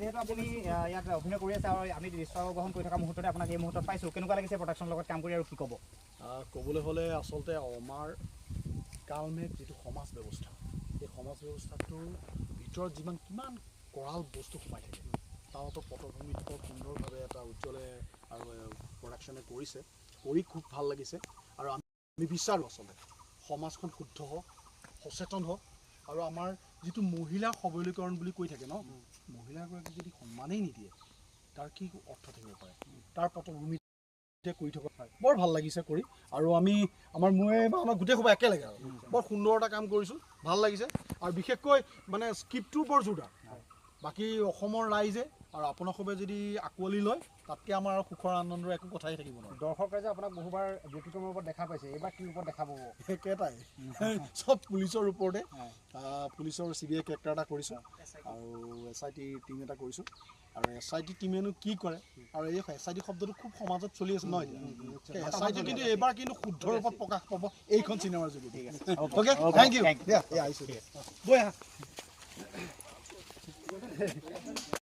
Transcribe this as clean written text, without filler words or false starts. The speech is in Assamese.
যেহেতু আপুনি ইয়াত অভিনয় কৰি আছে আৰু আমি দৃশ্য গ্ৰহণ কৰি থকা মুহূৰ্ততে আপোনাক এই মুহূৰ্তত পাইছোঁ, কেনেকুৱা লাগিছে প্ৰডাকশ্যনৰ লগত কাম কৰি আৰু কি ক'ব? ক'বলৈ হ'লে আচলতে আমাৰ কালমেঘ যিটো সমাজ ব্যৱস্থা, এই সমাজ ব্যৱস্থাটোৰ ভিতৰত কিমান কৰাল বস্তু সোমাই থাকে, তাৰ পটভূমিত বৰ সুন্দৰভাৱে এটা উজ্জ্বলে আৰু প্ৰডাকশ্যনে কৰিছে, কৰি খুব ভাল লাগিছে। আৰু আমি বিচাৰোঁ আচলতে সমাজখন শুদ্ধ হওক, সচেতন হওক, আৰু আমাৰ যিটো মহিলাৰ সবলীকৰণ বুলি কৈ থাকে ন, মহিলাগৰাকীক যদি সন্মানেই নিদিয়ে তাৰ কি অৰ্থ থাকিব পাৰে, তাৰ পটভূমিত কৰি থকা বৰ ভাল লাগিছে কৰি। আৰু আমাৰ গোটেই সোপা একেলগে আৰু বৰ সুন্দৰ এটা কাম কৰিছোঁ, ভাল লাগিছে। আৰু বিশেষকৈ মানে স্ক্ৰিপ্টটো বৰ জোৰদাৰ। বাকী অসমৰ ৰাইজে আৰু আপোনাৰ সবে যদি আঁকোৱালি লয়, তাতকৈ আমাৰ আৰু সুখৰ আনন্দৰ একো কথাই থাকিব নোৱাৰে। দৰ্শকে যে আপোনাক বহুবাৰ ব্যক্তিক্ৰমৰ ওপৰত দেখা পাইছে, এইবাৰ কি ওপৰত দেখা পাব? একেটাই চব পুলিচৰ ওপৰতে, পুলিচৰ CBI কেৰেক্টাৰ এটা কৰিছোঁ আৰু SIT টিম এটা কৰিছোঁ। আৰু SIT টিমেনো কি কৰে, আৰু এই SIT শব্দটো খুব সমাজত চলি আছে ন এতিয়া, SIT কিন্তু এইবাৰ কিন্তু শুদ্ধ ৰূপত প্ৰকাশ পাব এইখন চিনেমাৰ যোগেদি। Okay, thank you. আহিছোঁ বৈ আহা।